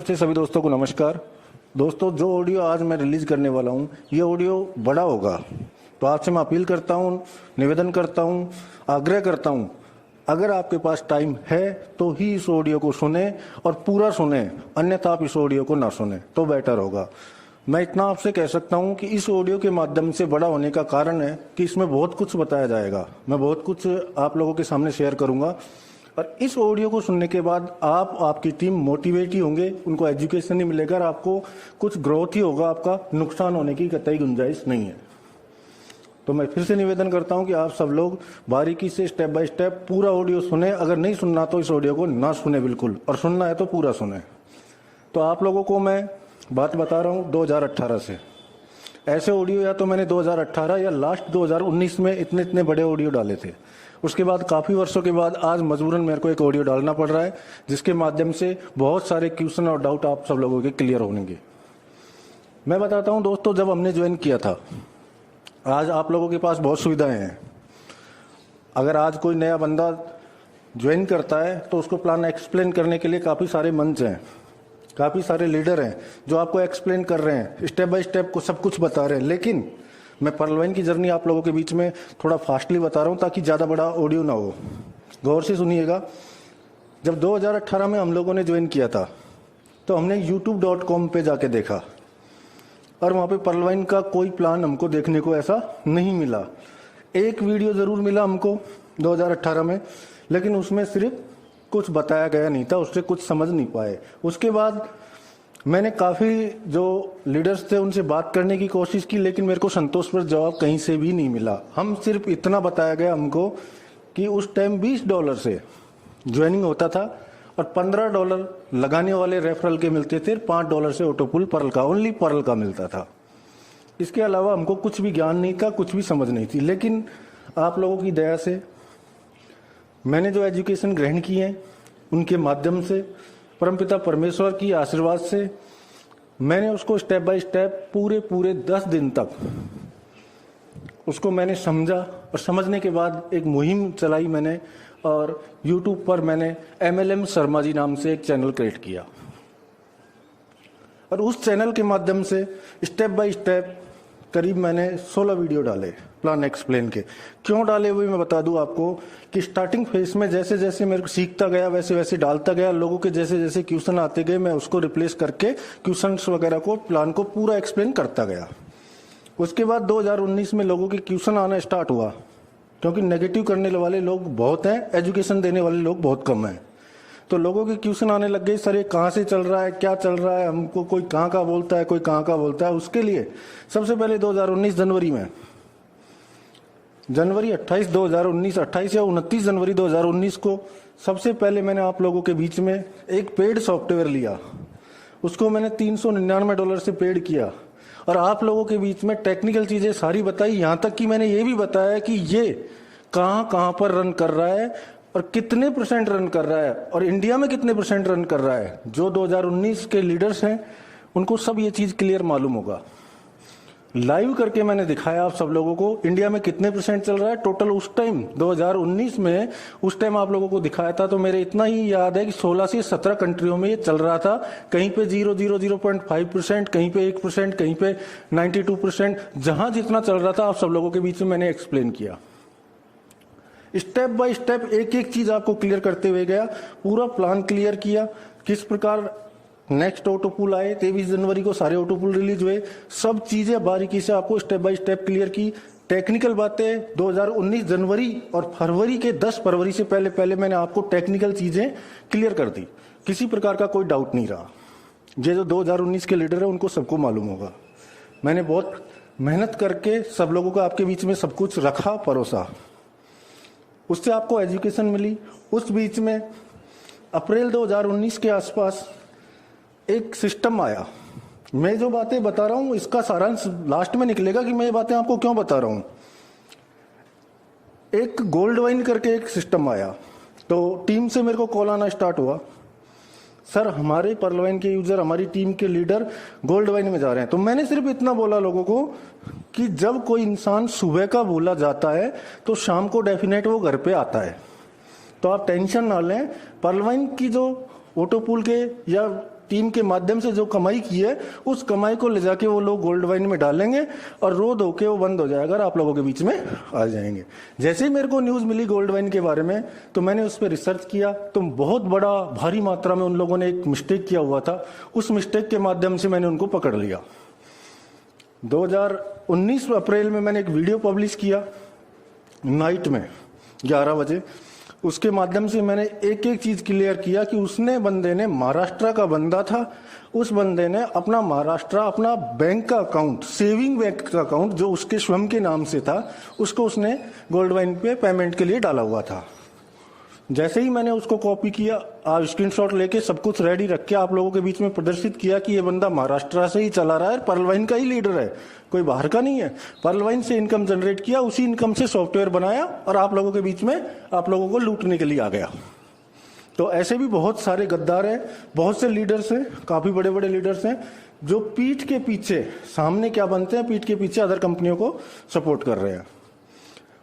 से सभी दोस्तों को नमस्कार। दोस्तों, जो ऑडियो आज मैं रिलीज करने वाला हूँ ये ऑडियो बड़ा होगा, तो आपसे मैं अपील करता हूँ, निवेदन करता हूँ, आग्रह करता हूँ, अगर आपके पास टाइम है तो ही इस ऑडियो को सुने और पूरा सुने, अन्यथा आप इस ऑडियो को ना सुने तो बेटर होगा। मैं इतना आपसे कह सकता हूँ कि इस ऑडियो के माध्यम से बड़ा होने का कारण है कि इसमें बहुत कुछ बताया जाएगा, मैं बहुत कुछ आप लोगों के सामने शेयर करूँगा और इस ऑडियो को सुनने के बाद आपकी टीम मोटिवेट ही होंगे, उनको एजुकेशन ही मिलेगा और आपको कुछ ग्रोथ ही होगा, आपका नुकसान होने की कतई गुंजाइश नहीं है। तो मैं फिर से निवेदन करता हूं कि आप सब लोग बारीकी से स्टेप बाय स्टेप पूरा ऑडियो सुने। अगर नहीं सुनना तो इस ऑडियो को ना सुने बिल्कुल, और सुनना है तो पूरा सुने। तो आप लोगों को मैं बात बता रहा हूँ 2018 से। ऐसे ऑडियो या तो मैंने 2018 या लास्ट 2019 में इतने इतने बड़े ऑडियो डाले थे। उसके बाद काफ़ी वर्षों के बाद आज मजबूरन मेरे को एक ऑडियो डालना पड़ रहा है, जिसके माध्यम से बहुत सारे क्वेश्चन और डाउट आप सब लोगों के क्लियर होंगे। मैं बताता हूं दोस्तों, जब हमने ज्वाइन किया था, आज आप लोगों के पास बहुत सुविधाएं हैं। अगर आज कोई नया बंदा ज्वाइन करता है तो उसको प्लान एक्सप्लेन करने के लिए काफ़ी सारे मंच हैं, काफ़ी सारे लीडर हैं जो आपको एक्सप्लेन कर रहे हैं, स्टेप बाय स्टेप को सब कुछ बता रहे हैं। लेकिन मैं पर्लवाइन की जर्नी आप लोगों के बीच में थोड़ा फास्टली बता रहा हूँ ताकि ज़्यादा बड़ा ऑडियो ना हो। गौर से सुनिएगा। जब 2018 में हम लोगों ने ज्वाइन किया था तो हमने youtube.com पे जाके देखा और वहाँ पे पर्लवाइन का कोई प्लान हमको देखने को ऐसा नहीं मिला। एक वीडियो ज़रूर मिला हमको 2018 में, लेकिन उसमें सिर्फ कुछ बताया गया नहीं था, उससे कुछ समझ नहीं पाए। उसके बाद मैंने काफ़ी जो लीडर्स थे उनसे बात करने की कोशिश की, लेकिन मेरे को संतोषप्रद जवाब कहीं से भी नहीं मिला। हम सिर्फ इतना बताया गया हमको कि उस टाइम $20 से ज्वाइनिंग होता था और $15 लगाने वाले रेफरल के मिलते थे, $5 से ऑटोपुल पर्ल का, ओनली पर्ल का मिलता था। इसके अलावा हमको कुछ भी ज्ञान नहीं था, कुछ भी समझ नहीं थी। लेकिन आप लोगों की दया से मैंने जो एजुकेशन ग्रहण की है उनके माध्यम से, परमपिता परमेश्वर की आशीर्वाद से मैंने उसको स्टेप बाय स्टेप पूरे 10 दिन तक उसको मैंने समझा और समझने के बाद एक मुहिम चलाई मैंने, और YouTube पर मैंने MLM शर्मा जी नाम से एक चैनल क्रिएट किया और उस चैनल के माध्यम से स्टेप बाय स्टेप करीब मैंने 16 वीडियो डाले प्लान एक्सप्लेन के। क्यों डाले हुए मैं बता दूं आपको कि स्टार्टिंग फेज में जैसे जैसे मेरे को सीखता गया वैसे वैसे डालता गया, लोगों के जैसे जैसे क्वेश्चन आते गए मैं उसको रिप्लेस करके क्वेश्चंस वगैरह को प्लान को पूरा एक्सप्लेन करता गया। उसके बाद 2019 में लोगों के क्वेश्चन आना स्टार्ट हुआ, क्योंकि नेगेटिव करने वाले लोग बहुत हैं, एजुकेशन देने वाले लोग बहुत कम हैं। तो लोगों के क्वेश्चन आने लग गए, सर ये कहाँ से चल रहा है, क्या चल रहा है, हमको कोई कहाँ का बोलता है, कोई कहाँ का बोलता है। उसके लिए सबसे पहले 2019 जनवरी 28 2019 28 या 29 जनवरी 2019 को सबसे पहले मैंने आप लोगों के बीच में एक पेड सॉफ्टवेयर लिया। उसको मैंने $399 से पेड किया और आप लोगों के बीच में टेक्निकल चीजें सारी बताई, यहाँ तक कि मैंने ये भी बताया कि ये कहाँ कहाँ पर रन कर रहा है और कितने % रन कर रहा है और इंडिया में कितने % रन कर रहा है। जो 2019 के लीडर्स हैं उनको सब ये चीज क्लियर मालूम होगा। लाइव करके मैंने दिखाया आप सब लोगों को इंडिया में कितने % चल रहा है टोटल। उस टाइम 2019 में उस टाइम आप लोगों को दिखाया था, तो मेरे इतना ही याद है कि 16 से 17 कंट्रियों में ये चल रहा था। कहीं पे 0.5%, कहीं पे 1%, कहीं पे 92%, जहां जितना चल रहा था आप सब लोगों के बीच में मैंने एक्सप्लेन किया। स्टेप बाय स्टेप एक एक चीज आपको क्लियर करते हुए गया, पूरा प्लान क्लियर किया। किस प्रकार नेक्स्ट ऑटोपुल आए, 23 जनवरी को सारे ऑटोपुल रिलीज हुए, सब चीजें बारीकी से आपको स्टेप बाय स्टेप क्लियर की। टेक्निकल बातें 2019 जनवरी और फरवरी के 10 फरवरी से पहले पहले मैंने आपको टेक्निकल चीजें क्लियर कर दी, किसी प्रकार का कोई डाउट नहीं रहा। ये जो 2019 के लीडर है उनको सबको मालूम होगा। मैंने बहुत मेहनत करके सब लोगों को आपके बीच में सब कुछ रखा, परोसा, उससे आपको एजुकेशन मिली। उस बीच में अप्रैल 2019 के आसपास एक सिस्टम आया। मैं जो बातें बता रहा हूं इसका सारांश लास्ट में निकलेगा कि मैं ये बातें आपको क्यों बता रहा हूं। एक गोल्ड वाइन करके एक सिस्टम आया, तो टीम से मेरे को कॉल आना स्टार्ट हुआ, सर हमारे पर्लवाइन के यूजर, हमारी टीम के लीडर गोल्ड वाइन में जा रहे हैं। तो मैंने सिर्फ इतना बोला लोगों को कि जब कोई इंसान सुबह का बोला जाता है तो शाम को डेफिनेट वो घर पे आता है। तो आप टेंशन ना लें, पर्लवाइन की जो ऑटोपूल के या टीम के माध्यम से जो कमाई की है उस कमाई को ले जाके वो लोग गोल्ड वाइन में डालेंगे और रो धो के वो बंद हो जाएगा और आप लोगों के बीच में आ जाएंगे। जैसे ही मेरे को न्यूज़ मिली गोल्ड वाइन के बारे में तो मैंने उस पर रिसर्च किया, तो बहुत बड़ा भारी मात्रा में उन लोगों ने एक मिस्टेक किया हुआ था। उस मिस्टेक के माध्यम से मैंने उनको पकड़ लिया। 2019 अप्रैल में मैंने एक वीडियो पब्लिश किया नाइट में 11 बजे। उसके माध्यम से मैंने एक एक चीज क्लियर किया कि उसने बंदे ने, महाराष्ट्र का बंदा था, उस बंदे ने अपना महाराष्ट्र अपना बैंक का अकाउंट, सेविंग बैंक का अकाउंट जो उसके स्वयं के नाम से था, उसको उसने गोल्ड वाइन पे पेमेंट के लिए डाला हुआ था। जैसे ही मैंने उसको कॉपी किया, स्क्रीनशॉट लेके सब कुछ रेडी रख के आप लोगों के बीच में प्रदर्शित किया कि ये बंदा महाराष्ट्र से ही चला रहा है, पर्ल वाइन का ही लीडर है, कोई बाहर का नहीं है। पर्ल वाइन से इनकम जनरेट किया, उसी इनकम से सॉफ्टवेयर बनाया और आप लोगों के बीच में आप लोगों को लूटने के लिए आ गया। तो ऐसे भी बहुत सारे गद्दार हैं, बहुत से लीडर्स हैं, काफी बड़े बड़े लीडर्स हैं जो पीठ के पीछे, सामने क्या बनते हैं, पीठ के पीछे अदर कंपनियों को सपोर्ट कर रहे हैं।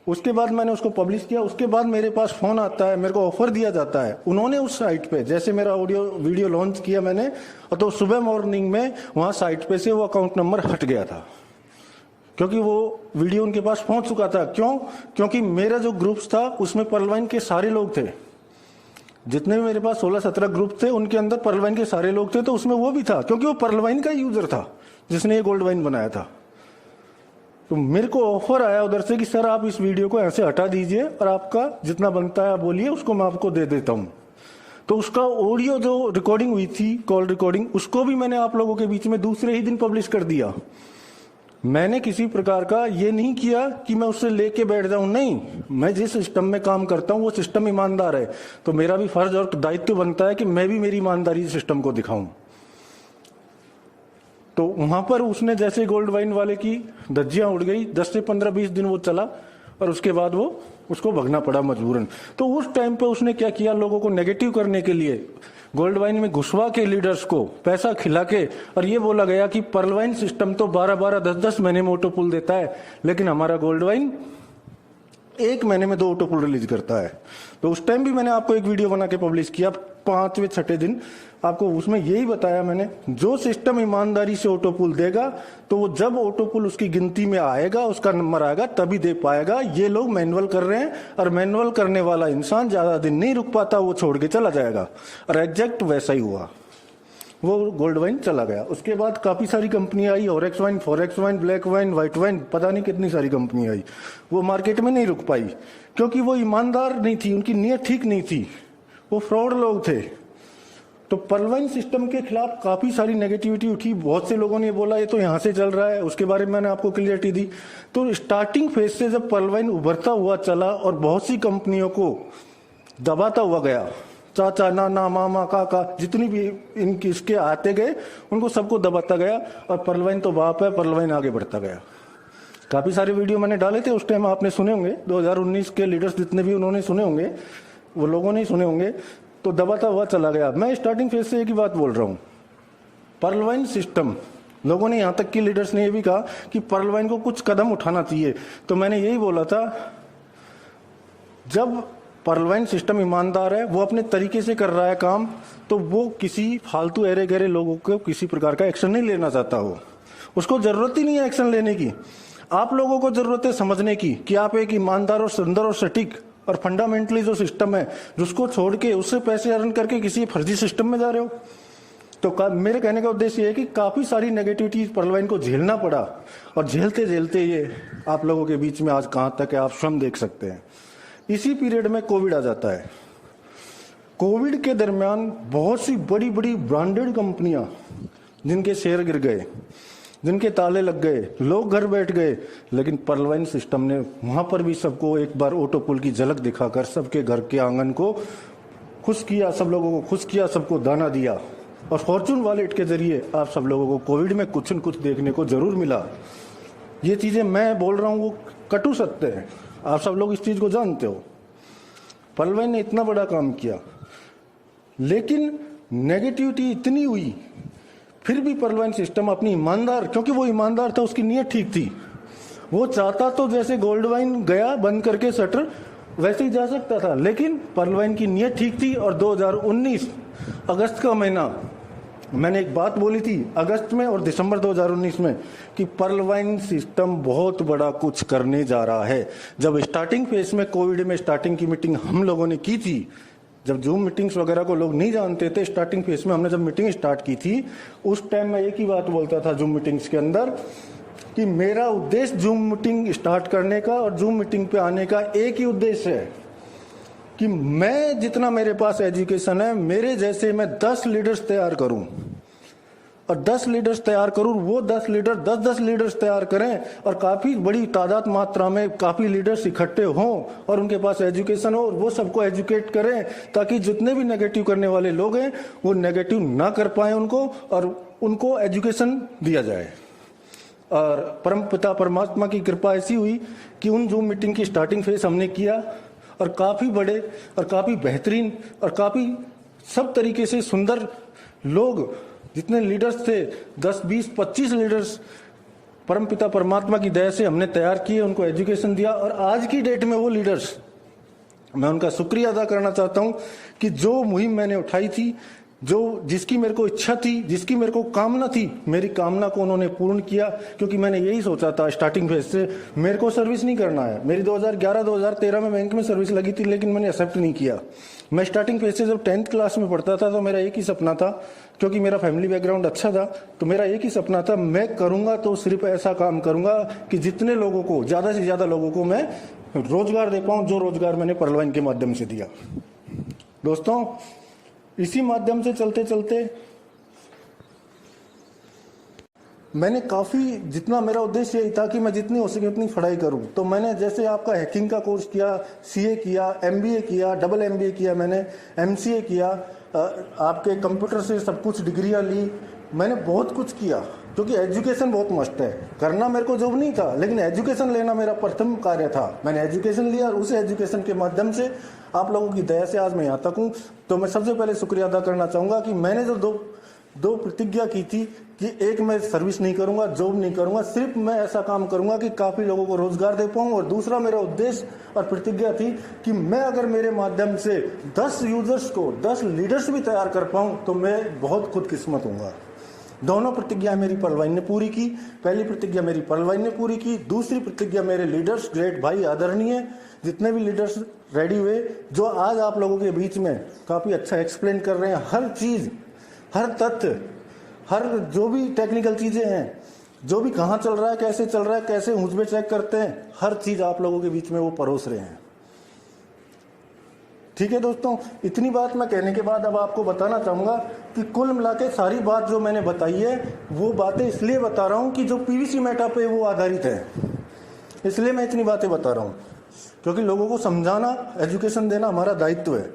उसके बाद मैंने उसको पब्लिश किया। उसके बाद मेरे पास फोन आता है, मेरे को ऑफर दिया जाता है। उन्होंने उस साइट पे, जैसे मेरा वीडियो लॉन्च किया मैंने, तो सुबह मॉर्निंग में वहां साइट पे से वो अकाउंट नंबर हट गया था, क्योंकि वो वीडियो उनके पास पहुंच चुका था। क्यों? क्योंकि मेरा जो ग्रुप्स था उसमें पर्ल वाइन के सारे लोग थे। जितने भी मेरे पास 16-17 ग्रुप थे उनके अंदर पर्ल वाइन के सारे लोग थे, तो उसमें वो भी था, क्योंकि वो पर्ल वाइन का यूजर था जिसने ये गोल्ड वाइन बनाया था। तो मेरे को ऑफर आया उधर से कि सर आप इस वीडियो को ऐसे हटा दीजिए और आपका जितना बनता है आप बोलिए, उसको मैं आपको दे देता हूं। तो उसका ऑडियो जो रिकॉर्डिंग हुई थी, कॉल रिकॉर्डिंग, उसको भी मैंने आप लोगों के बीच में दूसरे ही दिन पब्लिश कर दिया। मैंने किसी प्रकार का ये नहीं किया कि मैं उससे लेके बैठ जाऊं, नहीं। मैं जिस सिस्टम में काम करता हूं वो सिस्टम ईमानदार है, तो मेरा भी फर्ज और दायित्व बनता है कि मैं भी मेरी ईमानदारी सिस्टम को दिखाऊं। तो वहां पर उसने जैसे गोल्ड वाइन वाले की धज्जियां उड़ गई, 10 से 15-20 दिन वो चला और उसके बाद वो उसको भगना पड़ा मजबूरन। तो उस टाइम पे उसने क्या किया, लोगों को नेगेटिव करने के लिए गोल्ड वाइन में घुसवा के लीडर्स को पैसा खिला के, और ये बोला गया कि पर्ल वाइन सिस्टम तो 12-12, 10-10 महीने में ऑटो पुल देता है, लेकिन हमारा गोल्ड वाइन 1 महीने में 2 ऑटो पुल रिलीज करता है। तो उस टाइम भी मैंने आपको एक वीडियो बना के पब्लिश किया 5वें-6ठे दिन। आपको उसमें यही बताया मैंने, जो सिस्टम ईमानदारी से ऑटो पुल देगा तो वो जब ऑटो पुल उसकी गिनती में आएगा, उसका नंबर आएगा, तभी दे पाएगा। ये लोग मैनुअल कर रहे हैं और मैनुअल करने वाला इंसान ज्यादा दिन नहीं रुक पाता, वो छोड़ के चला जाएगा। और एग्जैक्ट वैसा ही हुआ, वो गोल्ड वाइन चला गया। उसके बाद काफी सारी कंपनियां आई, Orex wine, forex wine, black wine, white wine, पता नहीं कितनी सारी कंपनियां आई। वो मार्केट में नहीं रुक पाई क्योंकि वो ईमानदार नहीं थी, उनकी नीयत ठीक नहीं थी, वो फ्रॉड लोग थे। तो पर्ल वाइन सिस्टम के खिलाफ काफी सारी नेगेटिविटी उठी। बहुत से लोगों ने बोला ये तो यहां से चल रहा है, उसके बारे में मैंने आपको क्लियरिटी दी। तो स्टार्टिंग फेज से जब पर्ल वाइन उभरता हुआ चला और बहुत सी कंपनियों को दबाता हुआ गया, चाचा, नाना, मामा, काका, जितनी भी इनकी इसके आते गए उनको सबको दबाता गया, और पर्ल वाइन तो बाप है, पर्ल वाइन आगे बढ़ता गया। काफी सारे वीडियो मैंने डाले थे उस टाइम, आपने सुने होंगे। 2019 के लीडर्स जितने भी उन्होंने सुने होंगे, वो लोगों ने सुने होंगे। तो दबाता हुआ चला गया। मैं स्टार्टिंग फेज से एक ही बात बोल रहा हूं, पर्ल वाइन सिस्टम, लोगों ने यहां तक कि लीडर्स ने ये भी कहा कि पर्ल वाइन को कुछ कदम उठाना चाहिए। तो मैंने यही बोला था, जब पर्ल वाइन सिस्टम ईमानदार है, वो अपने तरीके से कर रहा है काम, तो वो किसी फालतू एरे गहरे लोगों को किसी प्रकार का एक्शन नहीं लेना चाहता हो। उसको जरूरत ही नहीं है एक्शन लेने की। आप लोगों को जरूरत है समझने की कि आप एक ईमानदार और सुंदर और सटीक और फंडामेंटली जो सिस्टम है, जिसको छोड़ के उससे पैसे अर्न करके किसी फर्जी सिस्टम में जा रहे हो। तो मेरे कहने का उद्देश्य है कि काफी सारी नेगेटिविटी पर्ल वाइन को झेलना पड़ा, और झेलते झेलते ये आप लोगों के बीच में आज कहां तक है आप स्वयं देख सकते हैं। इसी पीरियड में कोविड आ जाता है। कोविड के दरमियान बहुत सी बड़ी बड़ी ब्रांडेड कंपनियां जिनके शेयर गिर गए, जिनके ताले लग गए, लोग घर बैठ गए, लेकिन पर्ल वाइन सिस्टम ने वहां पर भी सबको एक बार ऑटो पुल की झलक दिखाकर सबके घर के आंगन को खुश किया, सब लोगों को खुश किया, सबको दाना दिया। और फॉर्चून वॉलेट के जरिए आप सब लोगों को कोविड में कुछ न कुछ देखने को जरूर मिला। ये चीजें मैं बोल रहा हूं वो कटु सत्य है, आप सब लोग इस चीज को जानते हो। पर्ल वाइन ने इतना बड़ा काम किया, लेकिन नेगेटिविटी इतनी हुई, फिर भी पर्ल वाइन सिस्टम अपनी ईमानदार, क्योंकि वो ईमानदार था, उसकी नीयत ठीक थी। वो चाहता तो जैसे गोल्ड वाइन गया बंद करके शटर, वैसे ही जा सकता था, लेकिन पर्ल वाइन की नीयत ठीक थी। और 2019 अगस्त का महीना मैंने एक बात बोली थी अगस्त में और दिसंबर 2019 में कि पर्ल वाइन सिस्टम बहुत बड़ा कुछ करने जा रहा है। जब स्टार्टिंग फेज में कोविड में स्टार्टिंग की मीटिंग हम लोगों ने की थी, जब जूम मीटिंग्स वगैरह को लोग नहीं जानते थे, स्टार्टिंग फेज में हमने जब मीटिंग स्टार्ट की थी, उस टाइम मैं एक ही बात बोलता था जूम मीटिंग्स के अंदर कि मेरा उद्देश्य जूम मीटिंग स्टार्ट करने का और जूम मीटिंग पे आने का एक ही उद्देश्य है कि मैं जितना मेरे पास एजुकेशन है, मेरे जैसे मैं 10 लीडर्स तैयार करूं और 10 लीडर्स तैयार करूं, वो 10 लीडर 10-10 लीडर्स तैयार करें और काफ़ी बड़ी तादाद मात्रा में काफ़ी लीडर्स इकट्ठे हों और उनके पास एजुकेशन हो और वो सबको एजुकेट करें ताकि जितने भी नेगेटिव करने वाले लोग हैं वो नेगेटिव ना कर पाए उनको और उनको एजुकेशन दिया जाए। और परम पिता परमात्मा की कृपा ऐसी हुई कि उन जूम मीटिंग की स्टार्टिंग फेज हमने किया और काफ़ी बड़े और काफ़ी बेहतरीन और काफ़ी सब तरीके से सुंदर लोग, जितने लीडर्स थे 10, 20, 25 लीडर्स परमपिता परमात्मा की दया से हमने तैयार किए, उनको एजुकेशन दिया। और आज की डेट में वो लीडर्स, मैं उनका शुक्रिया अदा करना चाहता हूं कि जो मुहिम मैंने उठाई थी, जो जिसकी मेरे को इच्छा थी, जिसकी मेरे को कामना थी, मेरी कामना को उन्होंने पूर्ण किया। क्योंकि मैंने यही सोचा था स्टार्टिंग फेज से, मेरे को सर्विस नहीं करना है। मेरी 2011-2013 में बैंक में सर्विस लगी थी, लेकिन मैंने एक्सेप्ट नहीं किया। मैं स्टार्टिंग फेज से जब 10th क्लास में पढ़ता था तो मेरा एक ही सपना था, क्योंकि मेरा फैमिली बैकग्राउंड अच्छा था, तो मेरा एक ही सपना था, मैं करूंगा तो सिर्फ ऐसा काम करूंगा कि जितने लोगों को, ज़्यादा से ज़्यादा लोगों को मैं रोजगार दे पाऊँ, जो रोजगार मैंने पर्ल वाइन के माध्यम से दिया। दोस्तों, इसी माध्यम से चलते चलते मैंने काफ़ी, जितना मेरा उद्देश्य यही था कि मैं जितनी हो सके उतनी पढ़ाई करूं। तो मैंने जैसे आपका हैकिंग का कोर्स किया, सीए किया, एमबीए किया, डबल एमबीए किया, मैंने एमसीए किया, आपके कंप्यूटर से सब कुछ डिग्रियां ली, मैंने बहुत कुछ किया। क्योंकि एजुकेशन बहुत मस्ट है। करना मेरे को जॉब नहीं था, लेकिन एजुकेशन लेना मेरा प्रथम कार्य था। मैंने एजुकेशन लिया और उस एजुकेशन के माध्यम से आप लोगों की दया से आज मैं यहाँ तक हूँ। तो मैं सबसे पहले शुक्रिया अदा करना चाहूँगा कि मैंने जो दो प्रतिज्ञा की थी कि एक, मैं सर्विस नहीं करूंगा, जॉब नहीं करूंगा, सिर्फ मैं ऐसा काम करूंगा कि काफ़ी लोगों को रोजगार दे पाऊँ। और दूसरा मेरा उद्देश्य और प्रतिज्ञा थी कि मैं अगर मेरे माध्यम से 10 यूजर्स को, 10 लीडर्स भी तैयार कर पाऊँ तो मैं बहुत खुदकिस्मत हूँगा। दोनों प्रतिज्ञा मेरी पर्ल वाइन ने पूरी की। पहली प्रतिज्ञा मेरी पर्ल वाइन ने पूरी की, दूसरी प्रतिज्ञा मेरे लीडर्स, ग्रेट भाई आदरणीय जितने भी लीडर्स रेडी हुए, जो आज आप लोगों के बीच में काफ़ी अच्छा एक्सप्लेन कर रहे हैं। हर चीज़, हर तथ्य, हर जो भी टेक्निकल चीज़ें हैं, जो भी कहाँ चल रहा है, कैसे चल रहा है, कैसे हुजबे चेक करते हैं, हर चीज़ आप लोगों के बीच में वो परोस रहे हैं। ठीक है दोस्तों, इतनी बात मैं कहने के बाद अब आपको बताना चाहूँगा कि कुल मिला के सारी बात जो मैंने बताई है, वो बातें इसलिए बता रहा हूँ कि जो पीवीसी मेटा पे वो आधारित है, इसलिए मैं इतनी बातें बता रहा हूँ। क्योंकि लोगों को समझाना, एजुकेशन देना हमारा दायित्व है।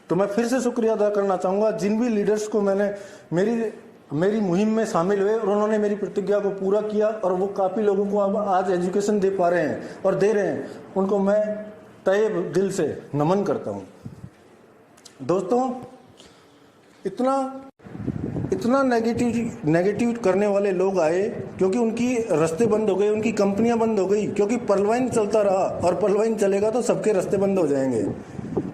तो मैं फिर से शुक्रिया अदा करना चाहूँगा जिन भी लीडर्स को मैंने मेरी मुहिम में शामिल हुए और उन्होंने मेरी प्रतिज्ञा को पूरा किया और वो काफ़ी लोगों को अब आज एजुकेशन दे पा रहे हैं और दे रहे हैं, उनको मैं तहे दिल से नमन करता हूँ। दोस्तों, इतना नेगेटिव करने वाले लोग आए क्योंकि उनकी रास्ते बंद हो गए, उनकी कंपनियां बंद हो गई, क्योंकि पर्ल वाइन चलता रहा और पर्ल वाइन चलेगा तो सबके रास्ते बंद हो जाएंगे।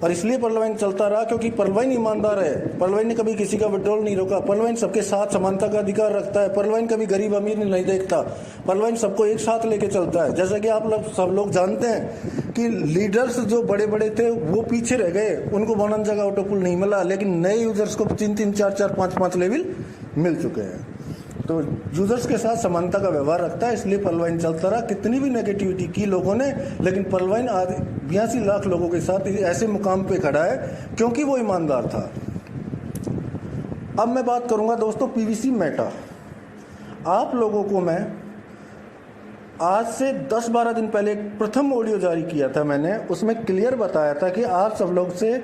और इसलिए पर्ल वाइन चलता रहा क्योंकि पर्ल वाइन ईमानदार है। पर्ल वाइन ने कभी किसी का विड्रॉल नहीं रोका। पर्ल वाइन सबके साथ समानता का अधिकार रखता है। पर्ल वाइन कभी गरीब अमीर नहीं देखता। पर्ल वाइन सबको एक साथ लेके चलता है। जैसा कि आप लोग सब लोग जानते हैं कि लीडर्स जो बड़े बड़े थे वो पीछे रह गए, उनको बनन जगह ऑटो पुल नहीं मिला, लेकिन नए यूजर्स को 3-3, 4-4, 5-5 लेवल मिल चुके हैं। तो यूजर्स के साथ समानता का व्यवहार रखता है, इसलिए पर्ल वाइन चलता रहा। कितनी भी नेगेटिविटी की लोगों ने, लेकिन पर्ल वाइन आज 82 लाख लोगों के साथ ऐसे मुकाम पे खड़ा है क्योंकि वो ईमानदार था। अब मैं बात करूंगा दोस्तों पीवीसी मेटा। आप लोगों को मैं आज से 10-12 दिन पहले एक प्रथम ऑडियो जारी किया था मैंने, उसमें क्लियर बताया था कि आप सब लोग से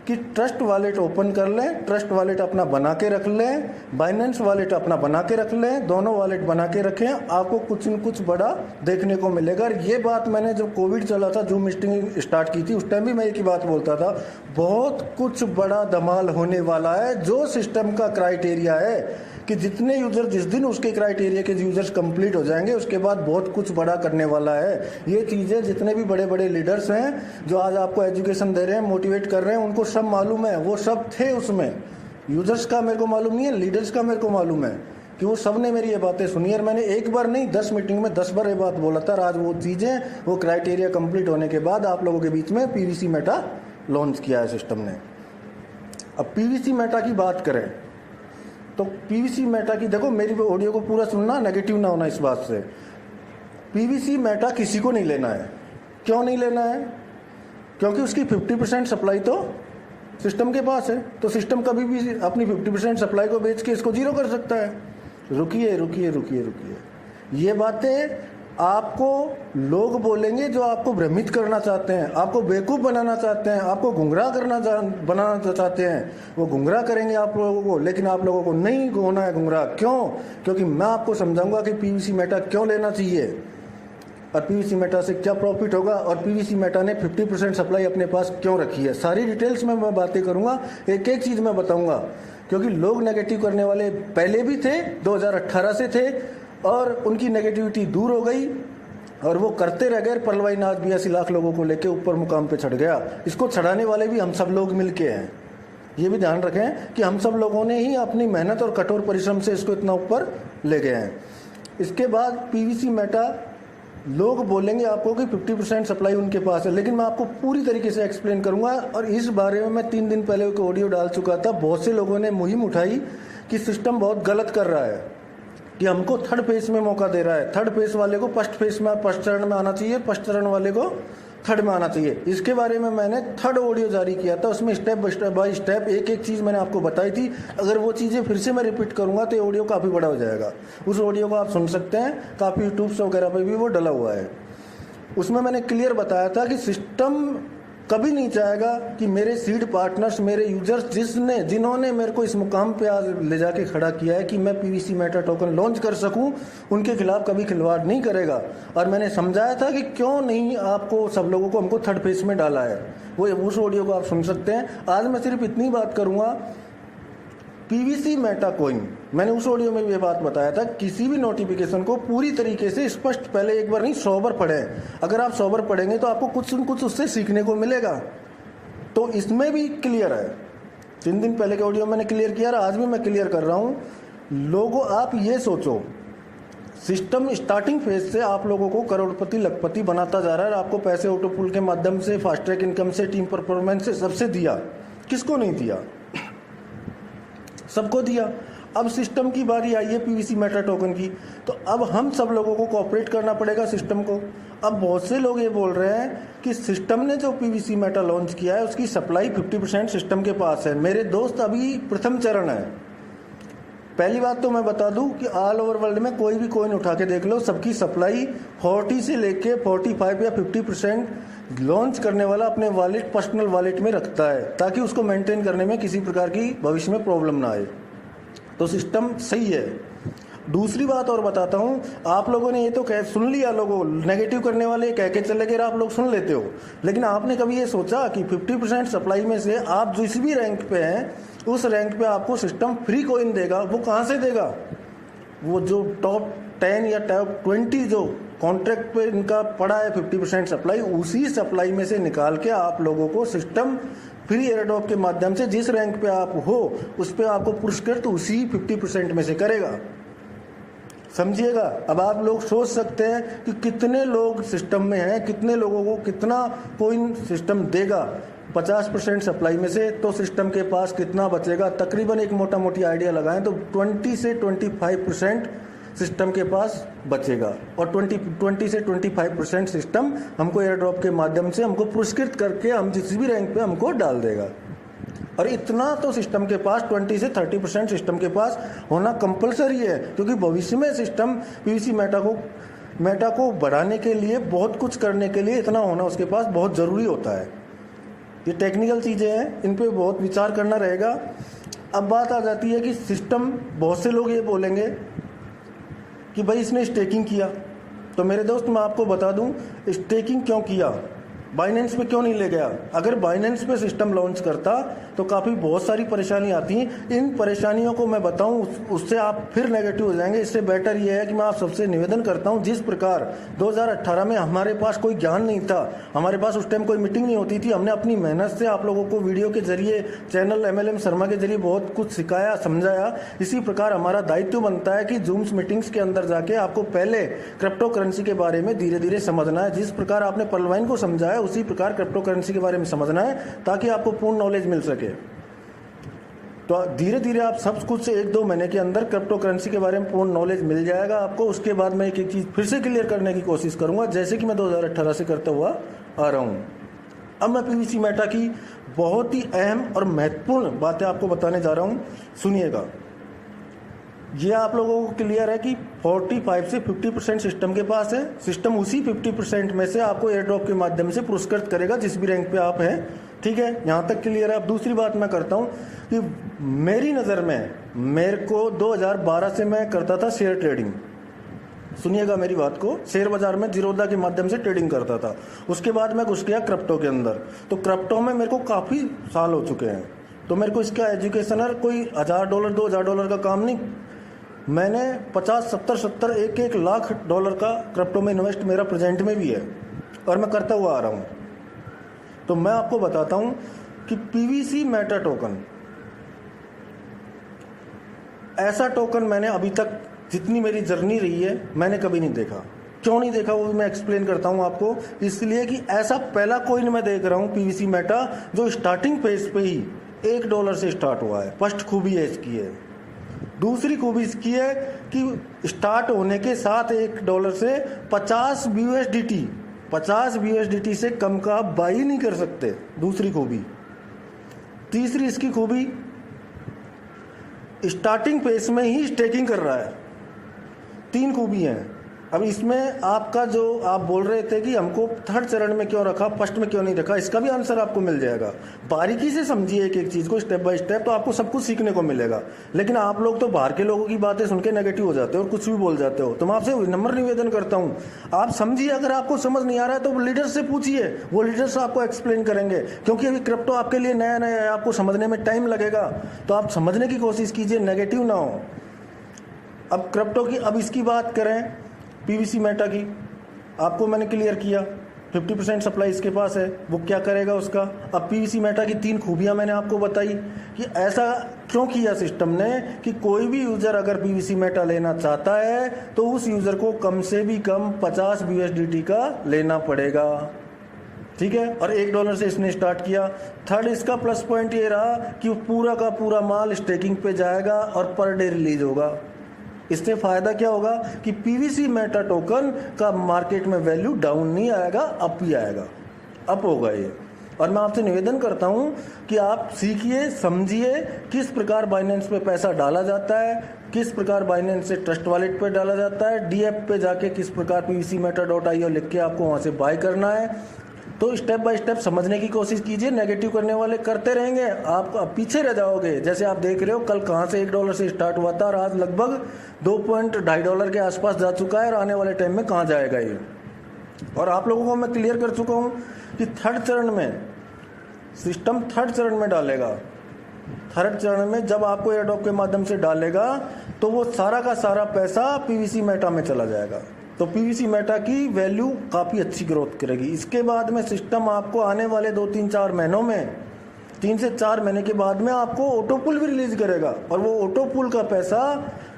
कि ट्रस्ट वॉलेट ओपन कर लें, ट्रस्ट वॉलेट अपना बना के रख लें, बाइनेंस वॉलेट अपना बना के रख लें, दोनों वॉलेट बना के रखें, आपको कुछ न कुछ बड़ा देखने को मिलेगा। ये बात मैंने जब कोविड चला था, जूम मीटिंग स्टार्ट की थी, उस टाइम भी मैं एक ही बात बोलता था, बहुत कुछ बड़ा धमाल होने वाला है। जो सिस्टम का क्राइटेरिया है कि जितने यूजर, जिस दिन उसके क्राइटेरिया के यूजर्स कंप्लीट हो जाएंगे, उसके बाद बहुत कुछ बड़ा करने वाला है। ये चीज़ें जितने भी बड़े बड़े लीडर्स हैं जो आज आपको एजुकेशन दे रहे हैं, मोटिवेट कर रहे हैं, उनको सब मालूम है, वो सब थे उसमें। यूजर्स का मेरे को मालूम नहीं है, लीडर्स का मेरे को मालूम है कि वो सब ने मेरी ये बातें सुनी और मैंने एक बार नहीं 10 मीटिंग में 10 बार ये बात बोला था। और आज वो चीज़ें, वो क्राइटेरिया कंप्लीट होने के बाद आप लोगों के बीच में पीवीसी मेटा लॉन्च किया है सिस्टम ने। अब पीवीसी मेटा की बात करें तो पीवीसी मेटा की, देखो मेरी ऑडियो को पूरा सुनना, नेगेटिव ना होना इस बात से। पीवीसी मेटा किसी को नहीं लेना है। क्यों नहीं लेना है? क्योंकि उसकी 50% सप्लाई तो सिस्टम के पास है, तो सिस्टम कभी भी अपनी 50% सप्लाई को बेच के इसको जीरो कर सकता है। रुकिए रुकिए रुकिए रुकिए, ये बातें आपको लोग बोलेंगे जो आपको भ्रमित करना चाहते हैं, आपको बेवकूफ़ बनाना चाहते हैं, आपको गुमराह बनाना चाहते हैं। वो गुमराह करेंगे आप लोगों को, लेकिन आप लोगों को नहीं होना है गुमराह। क्यों? क्योंकि मैं आपको समझाऊंगा कि पीवीसी मेटा क्यों लेना चाहिए और पीवीसी मेटा से क्या प्रॉफिट होगा और पीवीसी मेटा ने 50% सप्लाई अपने पास क्यों रखी है। सारी डिटेल्स में मैं बातें करूंगा, एक एक चीज़ मैं बताऊंगा, क्योंकि लोग नेगेटिव करने वाले पहले भी थे, 2018 से थे, और उनकी नेगेटिविटी दूर हो गई और वो करते रह गए। परलवाई नाज 82 लाख लोगों को लेकर ऊपर मुकाम पे चढ़ गया। इसको चढ़ाने वाले भी हम सब लोग मिलके हैं। ये भी ध्यान रखें कि हम सब लोगों ने ही अपनी मेहनत और कठोर परिश्रम से इसको इतना ऊपर ले गए हैं। इसके बाद पीवीसी मेटा, लोग बोलेंगे आपको कि 50% सप्लाई उनके पास है, लेकिन मैं आपको पूरी तरीके से एक्सप्लेन करूंगा। और इस बारे में मैं 3 दिन पहले एक ऑडियो डाल चुका था। बहुत से लोगों ने मुहिम उठाई कि सिस्टम बहुत गलत कर रहा है, कि हमको थर्ड फेज में मौका दे रहा है। थर्ड फेज वाले को फर्स्ट फेज में, फर्स्ट चरण में आना चाहिए, फर्स्ट चरण वाले को थर्ड में आना चाहिए। इसके बारे में मैंने थर्ड ऑडियो जारी किया था, उसमें स्टेप बाय स्टेप एक एक चीज़ मैंने आपको बताई थी। अगर वो चीज़ें फिर से मैं रिपीट करूंगा तो ये ऑडियो काफ़ी बड़ा हो जाएगा। उस ऑडियो को आप सुन सकते हैं, काफ़ी यूट्यूब वगैरह पर भी वो डला हुआ है। उसमें मैंने क्लियर बताया था कि सिस्टम कभी नहीं चाहेगा कि मेरे सीड पार्टनर्स, मेरे यूजर्स जिन्होंने मेरे को इस मुकाम पे आज ले जाके खड़ा किया है कि मैं पीवीसी मेटा टोकन लॉन्च कर सकूं, उनके खिलाफ कभी खिलवाड़ नहीं करेगा। और मैंने समझाया था कि क्यों नहीं आपको सब लोगों को हमको थर्ड फेज में डाला है। वो उस ऑडियो को आप सुन सकते हैं। आज मैं सिर्फ इतनी बात करूंगा, पीवीसी मेटा कॉइन, मैंने उस ऑडियो में भी ये बात बताया था, किसी भी नोटिफिकेशन को पूरी तरीके से स्पष्ट, पहले एक बार नहीं 100 बार पढ़ें। अगर आप 100 बार पढ़ेंगे तो आपको कुछ न कुछ उससे सीखने को मिलेगा। तो इसमें भी क्लियर है, 3 दिन पहले के ऑडियो मैंने क्लियर किया, आज भी मैं क्लियर कर रहा हूँ। लोगों, आप ये सोचो, सिस्टम स्टार्टिंग फेज से आप लोगों को करोड़पति लखपति बनाता जा रहा है। आपको पैसे ऑटोपुल के माध्यम से, फास्ट ट्रैक इनकम से, टीम परफॉर्मेंस से, सबसे दिया। किसको नहीं दिया? सबको दिया। अब सिस्टम की बारी आई है पीवीसी मेटा टोकन की, तो अब हम सब लोगों को कोऑपरेट करना पड़ेगा सिस्टम को। अब बहुत से लोग ये बोल रहे हैं कि सिस्टम ने जो पीवीसी मेटा लॉन्च किया है उसकी सप्लाई 50% सिस्टम के पास है। मेरे दोस्त, अभी प्रथम चरण है। पहली बात तो मैं बता दूं कि ऑल ओवर वर्ल्ड में कोई भी कॉइन उठा के देख लो, सबकी सप्लाई 40 से लेके 45 या 50% लॉन्च करने वाला अपने वॉलेट, पर्सनल वॉलेट में रखता है, ताकि उसको मेंटेन करने में किसी प्रकार की भविष्य में प्रॉब्लम ना आए। तो सिस्टम सही है। दूसरी बात और बताता हूँ, आप लोगों ने ये तो सुन लिया, लोगों नेगेटिव करने वाले कह के चले गए, आप लोग सुन लेते हो, लेकिन आपने कभी ये सोचा कि 50% सप्लाई में से आप जिस भी रैंक पे हैं उस रैंक पे आपको सिस्टम फ्री कॉइन देगा? वो कहाँ से देगा? वो जो टॉप 10 या टॉप 20 जो कॉन्ट्रैक्ट पे इनका पड़ा है 50% सप्लाई, उसी सप्लाई में से निकाल के आप लोगों को सिस्टम फ्री एयरड्रॉप के माध्यम से जिस रैंक पे आप हो उस पे आपको पुरस्कृत उसी 50% में से करेगा। समझिएगा। अब आप लोग सोच सकते हैं कि कितने लोग सिस्टम में हैं, कितने लोगों को कितना कॉइन सिस्टम देगा 50% सप्लाई में से, तो सिस्टम के पास कितना बचेगा? तकरीबन एक मोटा मोटी आइडिया लगाएं तो 20 से 25% सिस्टम के पास बचेगा, और 20 से 25% सिस्टम हमको एयर ड्रॉप के माध्यम से हमको पुरस्कृत करके हम जिस भी रैंक पे हमको डाल देगा। और इतना तो सिस्टम के पास 20 से 30% सिस्टम के पास होना कंपलसरी है, क्योंकि भविष्य में सिस्टम पीवीसी मेटा को बढ़ाने के लिए, बहुत कुछ करने के लिए इतना होना उसके पास बहुत ज़रूरी होता है। ये टेक्निकल चीज़ें हैं, इन पे बहुत विचार करना रहेगा। अब बात आ जाती है कि सिस्टम, बहुत से लोग ये बोलेंगे कि भाई इसने स्टेकिंग किया, तो मेरे दोस्त मैं आपको बता दूं स्टेकिंग क्यों किया, बाइनेंस पे क्यों नहीं ले गया। अगर बाइनेंस पे सिस्टम लॉन्च करता तो काफ़ी बहुत सारी परेशानी आती हैं। इन परेशानियों को मैं बताऊं उससे आप फिर नेगेटिव हो जाएंगे। इससे बेटर ये है कि मैं आप सबसे निवेदन करता हूं, जिस प्रकार 2018 में हमारे पास कोई ज्ञान नहीं था, हमारे पास उस टाइम कोई मीटिंग नहीं होती थी, हमने अपनी मेहनत से आप लोगों को वीडियो के जरिए, चैनल MLM शर्मा के जरिए बहुत कुछ सिखाया, समझाया। इसी प्रकार हमारा दायित्व बनता है कि जूम्स मीटिंग्स के अंदर जाके आपको पहले क्रिप्टो करेंसी के बारे में धीरे धीरे समझना है। जिस प्रकार आपने पर्लवाइन को समझाया उसी प्रकार क्रिप्टो करेंसी के बारे में समझना है, ताकि आपको पूर्ण नॉलेज मिल सके। तो धीरे धीरे आप सब कुछ से 1-2 महीने के अंदर क्रिप्टो करेंसी के बारे में पूर्ण नॉलेज मिल जाएगा आपको। उसके बाद मैं एक एक चीज़ फिर से क्लियर करने की कोशिश करूंगा, जैसे कि मैं 2018 से करता हुआ आ रहा हूं। अब मैं PVC मेटा की बहुत ही अहम और महत्वपूर्ण बातें आपको बताने जा रहा हूं, सुनिएगा। ये आप लोगों को क्लियर है कि 45 से 50% सिस्टम के पास है। सिस्टम उसी 50% में से आपको एयर ड्रॉप के माध्यम से पुरस्कृत करेगा जिस भी रैंक पे आप हैं, ठीक है, यहाँ तक क्लियर है। अब दूसरी बात मैं करता हूँ कि मेरी नज़र में, मेरे को 2012 से मैं करता था शेयर ट्रेडिंग। सुनिएगा मेरी बात को, शेयर बाजार में जीरोधा के माध्यम से ट्रेडिंग करता था। उसके बाद मैं घुस गया क्रिप्टो के अंदर। तो क्रिप्टो में मेरे को काफ़ी साल हो चुके हैं, तो मेरे को इसका एजुकेशन है, कोई $1000 $2000 का काम नहीं। मैंने 50 70 70 1 लाख डॉलर का क्रिप्टो में इन्वेस्ट मेरा प्रेजेंट में भी है और मैं करता हुआ आ रहा हूँ। तो मैं आपको बताता हूँ कि PVC मेटा टोकन, ऐसा टोकन मैंने अभी तक जितनी मेरी जर्नी रही है मैंने कभी नहीं देखा। क्यों नहीं देखा वो भी मैं एक्सप्लेन करता हूँ आपको। इसलिए कि ऐसा पहला कॉइन मैं देख रहा हूँ PVC मेटा जो स्टार्टिंग फेज पे ही $1 से स्टार्ट हुआ है। फर्स्ट खूबी है इसकी है। दूसरी खूबी इसकी है कि स्टार्ट होने के साथ $1 से 50 USDT से कम का आप बाई नहीं कर सकते। दूसरी खूबी। तीसरी इसकी खूबी, स्टार्टिंग पेस में ही स्टेकिंग कर रहा है। 3 खूबी हैं। अब इसमें आपका जो आप बोल रहे थे कि हमको थर्ड चरण में क्यों रखा, फर्स्ट में क्यों नहीं रखा, इसका भी आंसर आपको मिल जाएगा। बारीकी से समझिए एक एक चीज़ को स्टेप बाय स्टेप, तो आपको सब कुछ सीखने को मिलेगा। लेकिन आप लोग तो बाहर के लोगों की बातें सुन के नेगेटिव हो जाते हो और कुछ भी बोल जाते हो। तो मैं आपसे नम्र निवेदन करता हूँ, आप समझिए। अगर आपको समझ नहीं आ रहा है तो लीडर से पूछिए, वो लीडर्स आपको एक्सप्लेन करेंगे। क्योंकि अभी क्रिप्टो आपके लिए नया नया है, आपको समझने में टाइम लगेगा। तो आप समझने की कोशिश कीजिए, नेगेटिव ना हो। अब क्रिप्टो की, अब इसकी बात करें PVC मेटा की, आपको मैंने क्लियर किया 50% सप्लाई इसके पास है, वो क्या करेगा उसका। अब PVC मेटा की 3 खूबियां मैंने आपको बताई कि ऐसा क्यों किया सिस्टम ने कि कोई भी यूज़र अगर PVC मेटा लेना चाहता है तो उस यूज़र को कम से भी कम 50 USDT का लेना पड़ेगा, ठीक है। और $1 से इसने स्टार्ट किया। थर्ड इसका प्लस पॉइंट ये रहा कि पूरा का पूरा माल स्टेकिंग पे जाएगा और पर डे रिलीज होगा। इससे फायदा क्या होगा कि PVC मेटा टोकन का मार्केट में वैल्यू डाउन नहीं आएगा, अप ही आएगा, अप होगा ये। और मैं आपसे निवेदन करता हूं कि आप सीखिए, समझिए किस प्रकार बाइनेंस पे पैसा डाला जाता है, किस प्रकार बाइनेंस से ट्रस्ट वॉलेट पे डाला जाता है, DApp पे जाके किस प्रकार PVCmeta.io लिख के आपको वहां से बाय करना है। तो स्टेप बाय स्टेप समझने की कोशिश कीजिए। नेगेटिव करने वाले करते रहेंगे, आप पीछे रह जाओगे। जैसे आप देख रहे हो कल कहाँ से $1 से स्टार्ट हुआ था और आज लगभग $2.2 के आसपास जा चुका है और आने वाले टाइम में कहाँ जाएगा ये। और आप लोगों को मैं क्लियर कर चुका हूँ कि थर्ड चरण में सिस्टम थर्ड चरण में डालेगा। थर्ड चरण में जब आपको एयरड्रॉप के माध्यम से डालेगा तो वो सारा का सारा पैसा PVC मेटा में चला जाएगा। तो PVC मेटा की वैल्यू काफ़ी अच्छी ग्रोथ करेगी। इसके बाद में सिस्टम आपको आने वाले 2-3-4 महीनों में, 3 से 4 महीने के बाद में आपको ऑटो पुल भी रिलीज करेगा और वो ऑटो पुल का पैसा,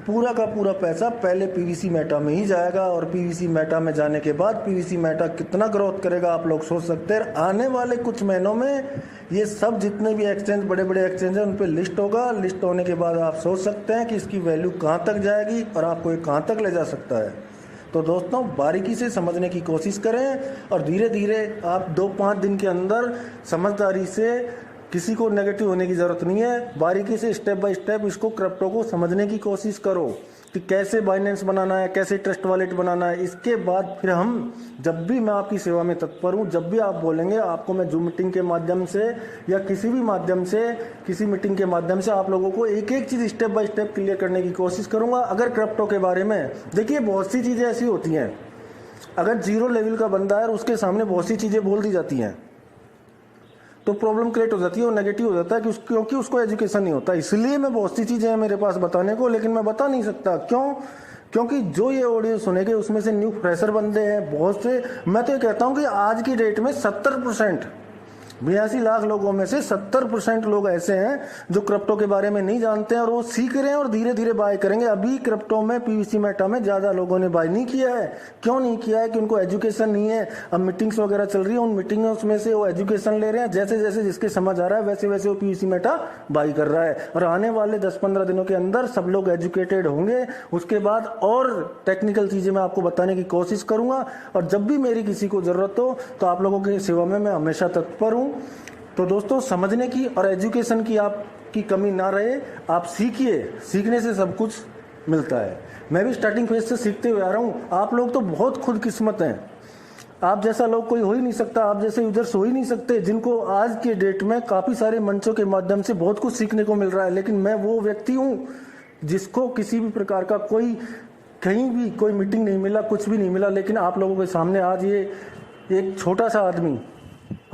पूरा का पूरा पैसा पहले PVC मेटा में ही जाएगा। और PVC मेटा में जाने के बाद PVC मेटा कितना ग्रोथ करेगा आप लोग सोच सकते हैं। आने वाले कुछ महीनों में ये सब जितने भी एक्सचेंज, बड़े बड़े एक्सचेंज हैं, उन पे लिस्ट होगा। लिस्ट होने के बाद आप सोच सकते हैं कि इसकी वैल्यू कहाँ तक जाएगी और आपको ये कहाँ तक ले जा सकता है। तो दोस्तों बारीकी से समझने की कोशिश करें और धीरे धीरे आप 2-5 दिन के अंदर समझदारी से, किसी को नेगेटिव होने की ज़रूरत नहीं है, बारीकी से स्टेप बाय स्टेप इसको क्रिप्टो को समझने की कोशिश करो कि कैसे बाइनेंस बनाना है, कैसे ट्रस्ट वॉलेट बनाना है। इसके बाद फिर हम, जब भी मैं आपकी सेवा में तत्पर हूँ, जब भी आप बोलेंगे आपको मैं जूम मीटिंग के माध्यम से या किसी भी माध्यम से, किसी मीटिंग के माध्यम से आप लोगों को एक एक चीज़ स्टेप बाय स्टेप क्लियर करने की कोशिश करूँगा। अगर क्रिप्टो के बारे में देखिए, बहुत सी चीज़ें ऐसी होती हैं, अगर 0 लेवल का बंदा है और उसके सामने बहुत सी चीज़ें बोल दी जाती हैं तो प्रॉब्लम क्रिएट हो जाती है, वो नेगेटिव हो जाता है कि क्योंकि उसको एजुकेशन नहीं होता। इसलिए मैं बहुत सी चीज़ें हैं मेरे पास बताने को, लेकिन मैं बता नहीं सकता। क्यों? क्योंकि जो ये ऑडियो सुनेंगे उसमें से न्यू फ्रेशर बंदे हैं बहुत से। मैं तो ये कहता हूँ कि आज की डेट में 70%, 82 लाख लोगों में से 70% लोग ऐसे हैं जो क्रिप्टो के बारे में नहीं जानते हैं और वो सीख रहे हैं और धीरे धीरे बाय करेंगे। अभी क्रिप्टो में, पीवीसी मेटा में ज़्यादा लोगों ने बाय नहीं किया है। क्यों नहीं किया है? कि उनको एजुकेशन नहीं है। अब मीटिंग्स वगैरह चल रही है, उन मीटिंग्स में से वो एजुकेशन ले रहे हैं, जैसे जैसे जिसके समझ आ रहा है वैसे वैसे वो पीवीसी मेटा बाय कर रहा है। और आने वाले 10-15 दिनों के अंदर सब लोग एजुकेटेड होंगे। उसके बाद और टेक्निकल चीज़ें मैं आपको बताने की कोशिश करूँगा, और जब भी मेरी किसी को ज़रूरत हो तो आप लोगों की सेवा में मैं हमेशा तत्पर हूँ। तो दोस्तों, समझने की और एजुकेशन की आपकी कमी ना रहे, आप सीखिए, सीखने से सब कुछ मिलता है। मैं भी स्टार्टिंग फेज से सीखते हुए आ रहा हूँ। आप लोग तो बहुत खुदकिस्मत हैं, आप जैसा लोग कोई हो ही नहीं सकता, आप जैसे यूजर्स हो ही नहीं सकते जिनको आज के डेट में काफ़ी सारे मंचों के माध्यम से बहुत कुछ सीखने को मिल रहा है। लेकिन मैं वो व्यक्ति हूँ जिसको किसी भी प्रकार का कहीं भी कोई मीटिंग नहीं मिला, कुछ भी नहीं मिला, लेकिन आप लोगों के सामने आज ये एक छोटा सा आदमी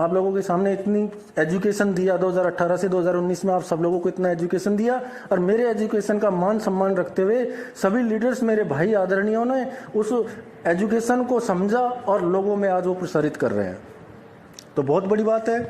आप लोगों के सामने इतनी एजुकेशन दिया। 2018 से 2019 में आप सब लोगों को इतना एजुकेशन दिया, और मेरे एजुकेशन का मान सम्मान रखते हुए सभी लीडर्स, मेरे भाई आदरणीयों ने उस एजुकेशन को समझा और लोगों में आज वो प्रसारित कर रहे हैं। तो बहुत बड़ी बात है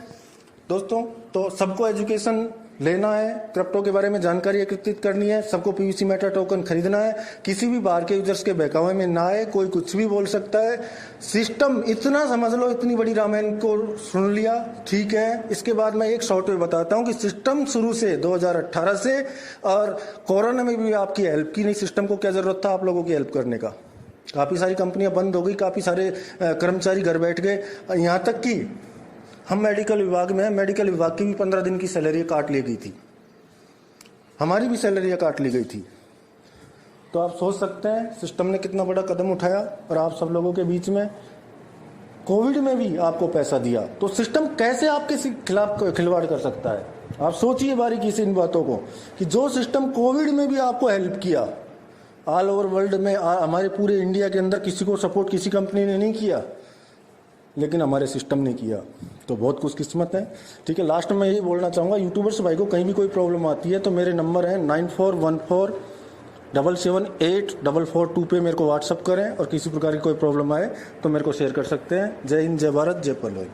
दोस्तों। तो सबको एजुकेशन लेना है, क्रिप्टो के बारे में जानकारी एकत्रित करनी है, सबको पीवीसी मेटा टोकन खरीदना है। किसी भी बाहर के यूजर्स के बहकावे में ना आए, कोई कुछ भी बोल सकता है। सिस्टम इतना समझ लो, इतनी बड़ी रामायण को सुन लिया, ठीक है। इसके बाद मैं एक शॉर्ट में बताता हूँ कि सिस्टम शुरू से 2018 से, और कोरोना में भी आपकी हेल्प की नहीं। सिस्टम को क्या जरूरत था आप लोगों की हेल्प करने का? काफ़ी सारी कंपनियां बंद हो गई, काफ़ी सारे कर्मचारी घर बैठ गए। यहाँ तक कि हम मेडिकल विभाग में हैं, मेडिकल विभाग की भी 15 दिन की सैलरी काट ली गई थी, हमारी भी सैलरियाँ काट ली गई थी। तो आप सोच सकते हैं सिस्टम ने कितना बड़ा कदम उठाया, और आप सब लोगों के बीच में कोविड में भी आपको पैसा दिया। तो सिस्टम कैसे आपके खिलाफ खिलवाड़ कर सकता है? आप सोचिए बारीकी से इन बातों को, कि जो सिस्टम कोविड में भी आपको हेल्प किया, ऑल ओवर वर्ल्ड में, हमारे पूरे इंडिया के अंदर किसी को सपोर्ट किसी कंपनी ने नहीं किया, लेकिन हमारे सिस्टम ने किया। तो बहुत कुछ किस्मत है, ठीक है। लास्ट में मैं यही बोलना चाहूँगा, यूट्यूबर्स भाई को कहीं भी कोई प्रॉब्लम आती है तो मेरे नंबर है 9414778442 पे मेरे को व्हाट्सअप करें, और किसी प्रकार की कोई प्रॉब्लम आए तो मेरे को शेयर कर सकते हैं। जय हिंद, जय भारत, जय पलवई।